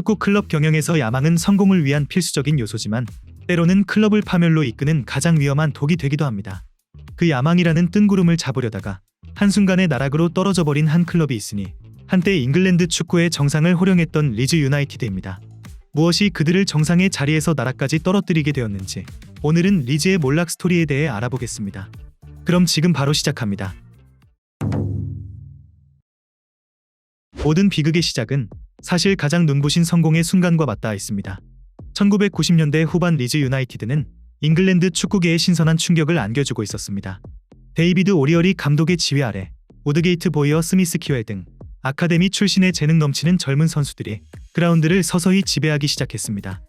축구 클럽 경영에서 야망은 성공을 위한 필수적인 요소지만 때로는 클럽을 파멸로 이끄는 가장 위험한 독이 되기도 합니다. 그 야망이라는 뜬구름을 잡으려다가 한순간에 나락으로 떨어져 버린 한 클럽이 있으니 한때 잉글랜드 축구의 정상을 호령했던 리즈 유나이티드입니다. 무엇이 그들을 정상의 자리에서 나락까지 떨어뜨리게 되었는지 오늘은 리즈의 몰락 스토리에 대해 알아보겠습니다. 그럼 지금 바로 시작합니다. 모든 비극의 시작은 사실 가장 눈부신 성공의 순간과 맞닿아 있습니다. 1990년대 후반 리즈 유나이티드는 잉글랜드 축구계에 신선한 충격을 안겨주고 있었습니다. 데이비드 오리얼이 감독의 지휘 아래 우드게이트 보이어 스미스 키웰 등 아카데미 출신의 재능 넘치는 젊은 선수들이 그라운드를 서서히 지배하기 시작했습니다.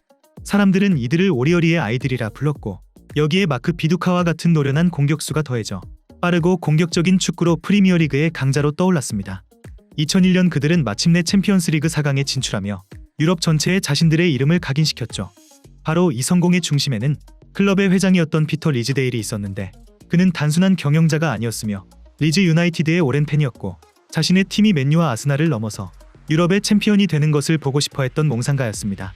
사람들은 이들을 오리얼이의 아이들이라 불렀고 여기에 마크 비두카와 같은 노련한 공격수가 더해져 빠르고 공격적인 축구로 프리미어리그의 강자로 떠올랐습니다. 2001년 그들은 마침내 챔피언스리그 4강에 진출하며 유럽 전체에 자신들의 이름을 각인시켰죠. 바로 이 성공의 중심에는 클럽의 회장이었던 피터 리즈데일이 있었는데 그는 단순한 경영자가 아니었으며 리즈 유나이티드의 오랜 팬이었고 자신의 팀이 맨유와 아스날을 넘어서 유럽의 챔피언이 되는 것을 보고 싶어 했던 몽상가였습니다.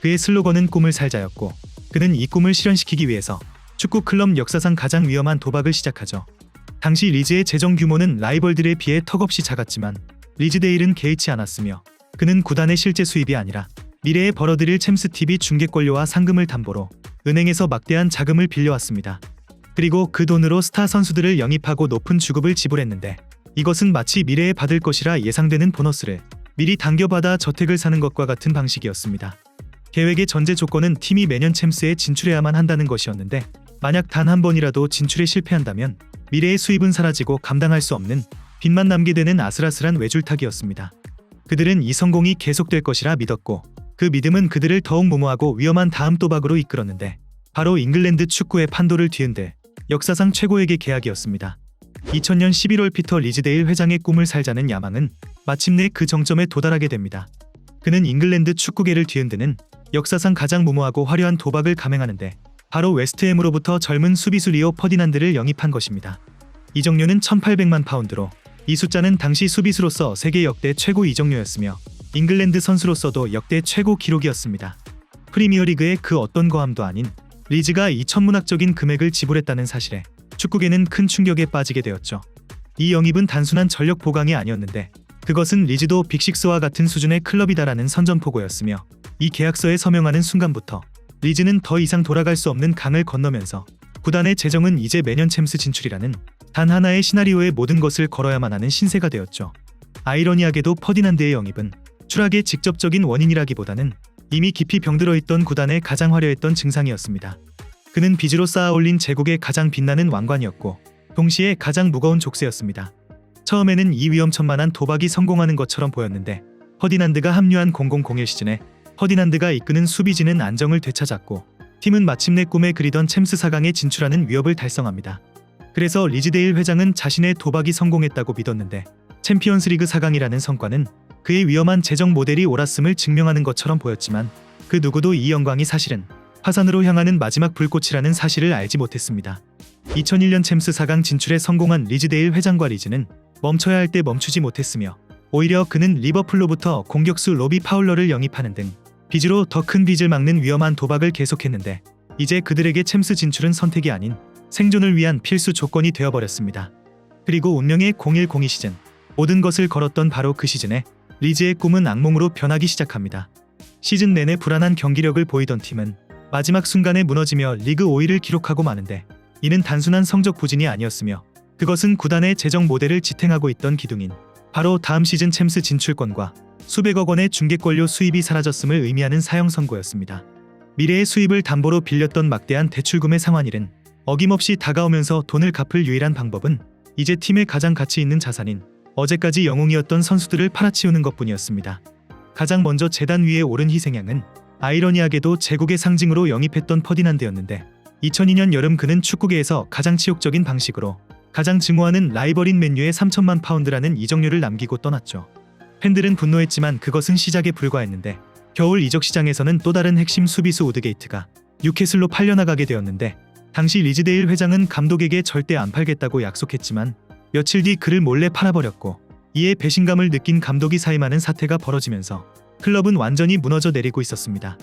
그의 슬로건은 꿈을 살자였고 그는 이 꿈을 실현시키기 위해서 축구 클럽 역사상 가장 위험한 도박을 시작하죠. 당시 리즈의 재정 규모는 라이벌들에 비해 턱없이 작았지만 리즈데일은 개의치 않았으며 그는 구단의 실제 수입이 아니라 미래에 벌어들일 챔스TV 중계권료와 상금을 담보로 은행에서 막대한 자금을 빌려왔습니다. 그리고 그 돈으로 스타 선수들을 영입하고 높은 주급을 지불했는데 이것은 마치 미래에 받을 것이라 예상되는 보너스를 미리 당겨받아 저택을 사는 것과 같은 방식이었습니다. 계획의 전제 조건은 팀이 매년 챔스에 진출해야만 한다는 것이었는데 만약 단 한 번이라도 진출에 실패한다면 미래의 수입은 사라지고 감당할 수 없는 빚만 남게 되는 아슬아슬한 외줄타기였습니다. 그들은 이 성공이 계속될 것이라 믿었고 그 믿음은 그들을 더욱 무모하고 위험한 다음 도박으로 이끌었는데 바로 잉글랜드 축구의 판도를 뒤흔들 역사상 최고액의 계약이었습니다. 2000년 11월 피터 리즈데일 회장의 꿈을 살자는 야망은 마침내 그 정점에 도달하게 됩니다. 그는 잉글랜드 축구계를 뒤흔드는 역사상 가장 무모하고 화려한 도박을 감행하는데 바로 웨스트햄으로부터 젊은 수비수 리오 퍼디난드를 영입한 것입니다. 이적료는 1,800만 파운드로 이 숫자는 당시 수비수로서 세계 역대 최고 이적료였으며 잉글랜드 선수로서도 역대 최고 기록이었습니다. 프리미어리그의 그 어떤 거함도 아닌 리즈가 이 천문학적인 금액을 지불했다는 사실에 축구계는 큰 충격에 빠지게 되었죠. 이 영입은 단순한 전력 보강이 아니었는데 그것은 리즈도 빅식스와 같은 수준의 클럽이다라는 선전포고였으며 이 계약서에 서명하는 순간부터 리즈는 더 이상 돌아갈 수 없는 강을 건너면서 구단의 재정은 이제 매년 챔스 진출이라는 단 하나의 시나리오에 모든 것을 걸어야만 하는 신세가 되었죠. 아이러니하게도 퍼디난드의 영입은 추락의 직접적인 원인이라기보다는 이미 깊이 병들어 있던 구단의 가장 화려했던 증상이었습니다. 그는 빚으로 쌓아 올린 제국의 가장 빛나는 왕관이었고 동시에 가장 무거운 족쇄였습니다. 처음에는 이 위험천만한 도박이 성공하는 것처럼 보였는데 퍼디난드가 합류한 0001 시즌에 퍼디난드가 이끄는 수비진은 안정을 되찾았고 팀은 마침내 꿈에 그리던 챔스 4강에 진출하는 위협을 달성합니다. 그래서 리즈데일 회장은 자신의 도박이 성공했다고 믿었는데 챔피언스리그 4강이라는 성과는 그의 위험한 재정 모델이 옳았음을 증명하는 것처럼 보였지만 그 누구도 이 영광이 사실은 파산으로 향하는 마지막 불꽃이라는 사실을 알지 못했습니다. 2001년 챔스 4강 진출에 성공한 리즈데일 회장과 리즈는 멈춰야 할 때 멈추지 못했으며 오히려 그는 리버풀로부터 공격수 로비 파울러를 영입하는 등 빚으로 더 큰 빚을 막는 위험한 도박을 계속했는데 이제 그들에게 챔스 진출은 선택이 아닌 생존을 위한 필수 조건이 되어버렸습니다. 그리고 운명의 0102 시즌, 모든 것을 걸었던 바로 그 시즌에 리즈의 꿈은 악몽으로 변하기 시작합니다. 시즌 내내 불안한 경기력을 보이던 팀은 마지막 순간에 무너지며 리그 5위를 기록하고 마는데 이는 단순한 성적 부진이 아니었으며 그것은 구단의 재정 모델을 지탱하고 있던 기둥인 바로 다음 시즌 챔스 진출권과 수백억 원의 중계권료 수입이 사라졌음을 의미하는 사형 선고였습니다. 미래의 수입을 담보로 빌렸던 막대한 대출금의 상환일은 어김없이 다가오면서 돈을 갚을 유일한 방법은 이제 팀의 가장 가치 있는 자산인 어제까지 영웅이었던 선수들을 팔아치우는 것뿐이었습니다. 가장 먼저 재단 위에 오른 희생양은 아이러니하게도 제국의 상징으로 영입했던 퍼디난드였는데 2002년 여름 그는 축구계에서 가장 치욕적인 방식으로 가장 증오하는 라이벌인 맨유에 3천만 파운드라는 이적료를 남기고 떠났죠. 팬들은 분노했지만 그것은 시작에 불과했는데 겨울 이적 시장에서는 또 다른 핵심 수비수 우드게이트가 뉴캐슬로 팔려나가게 되었는데 당시 리즈데일 회장은 감독에게 절대 안 팔겠다고 약속했지만 며칠 뒤 그를 몰래 팔아버렸고 이에 배신감을 느낀 감독이 사임하는 사태가 벌어지면서 클럽은 완전히 무너져 내리고 있었습니다.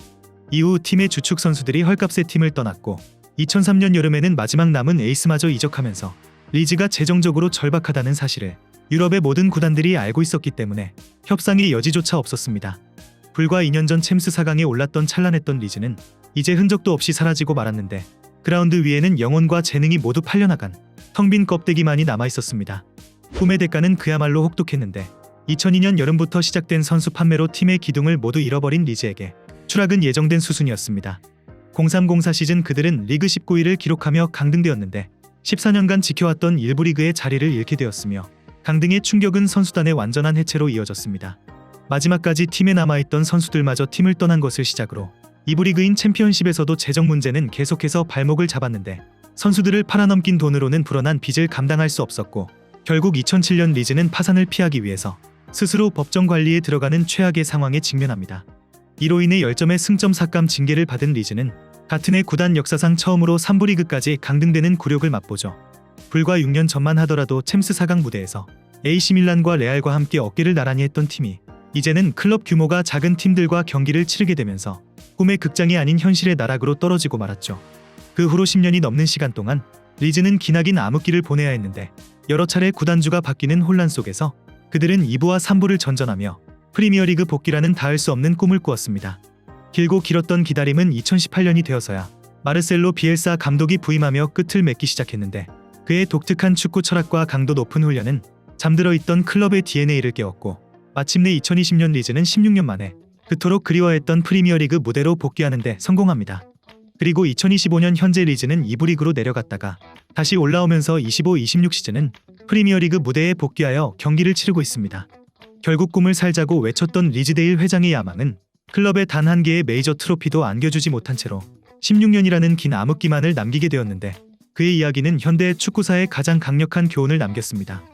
이후 팀의 주축 선수들이 헐값에 팀을 떠났고 2003년 여름에는 마지막 남은 에이스마저 이적하면서 리즈가 재정적으로 절박하다는 사실을 유럽의 모든 구단들이 알고 있었기 때문에 협상의 여지조차 없었습니다. 불과 2년 전 챔스 4강에 올랐던 찬란했던 리즈는 이제 흔적도 없이 사라지고 말았는데 그라운드 위에는 영혼과 재능이 모두 팔려나간 텅 빈 껍데기만이 남아있었습니다. 꿈의 대가는 그야말로 혹독했는데 2002년 여름부터 시작된 선수 판매로 팀의 기둥을 모두 잃어버린 리즈에게 추락은 예정된 수순이었습니다. 03-04 시즌 그들은 리그 19위를 기록하며 강등되었는데 14년간 지켜왔던 일부 리그의 자리를 잃게 되었으며 강등의 충격은 선수단의 완전한 해체로 이어졌습니다. 마지막까지 팀에 남아있던 선수들마저 팀을 떠난 것을 시작으로 2부 리그인 챔피언십에서도 재정 문제는 계속해서 발목을 잡았는데 선수들을 팔아넘긴 돈으로는 불어난 빚을 감당할 수 없었고 결국 2007년 리즈는 파산을 피하기 위해서 스스로 법정 관리에 들어가는 최악의 상황에 직면합니다. 이로 인해 10점의 승점 삭감 징계를 받은 리즈는 같은 해 구단 역사상 처음으로 3부 리그까지 강등되는 굴욕을 맛보죠. 불과 6년 전만 하더라도 챔스 4강 무대에서 AC 밀란과 레알과 함께 어깨를 나란히 했던 팀이 이제는 클럽 규모가 작은 팀들과 경기를 치르게 되면서 꿈의 극장이 아닌 현실의 나락으로 떨어지고 말았죠. 그 후로 10년이 넘는 시간 동안 리즈는 기나긴 암흑기를 보내야 했는데 여러 차례 구단주가 바뀌는 혼란 속에서 그들은 2부와 3부를 전전하며 프리미어리그 복귀라는 닿을 수 없는 꿈을 꾸었습니다. 길고 길었던 기다림은 2018년이 되어서야 마르셀로 비엘사 감독이 부임하며 끝을 맺기 시작했는데 그의 독특한 축구 철학과 강도 높은 훈련은 잠들어 있던 클럽의 DNA를 깨웠고 마침내 2020년 리즈는 16년 만에 그토록 그리워했던 프리미어리그 무대로 복귀하는 데 성공합니다. 그리고 2025년 현재 리즈는 2부 리그로 내려갔다가 다시 올라오면서 25-26 시즌은 프리미어리그 무대에 복귀하여 경기를 치르고 있습니다. 결국 꿈을 살자고 외쳤던 리즈데일 회장의 야망은 클럽에 단 한 개의 메이저 트로피도 안겨주지 못한 채로 16년이라는 긴 암흑기만을 남기게 되었는데 그의 이야기는 현대 축구사에 가장 강력한 교훈을 남겼습니다.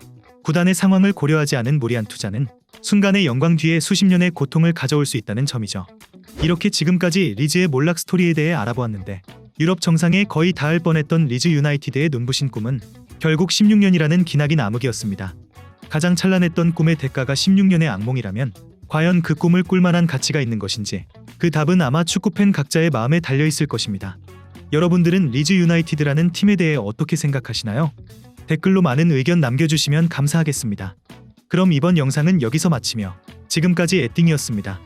구단의 상황을 고려하지 않은 무리한 투자는 순간의 영광 뒤에 수십 년의 고통을 가져올 수 있다는 점이죠. 이렇게 지금까지 리즈의 몰락 스토리에 대해 알아보았는데 유럽 정상에 거의 닿을 뻔했던 리즈 유나이티드의 눈부신 꿈은 결국 16년이라는 기나긴 암흑이었습니다. 가장 찬란했던 꿈의 대가가 16년의 악몽이라면 과연 그 꿈을 꿀 만한 가치가 있는 것인지 그 답은 아마 축구팬 각자의 마음에 달려있을 것입니다. 여러분들은 리즈 유나이티드라는 팀에 대해 어떻게 생각하시나요? 댓글로 많은 의견 남겨주시면 감사하겠습니다. 그럼 이번 영상은 여기서 마치며 지금까지 에띵이었습니다.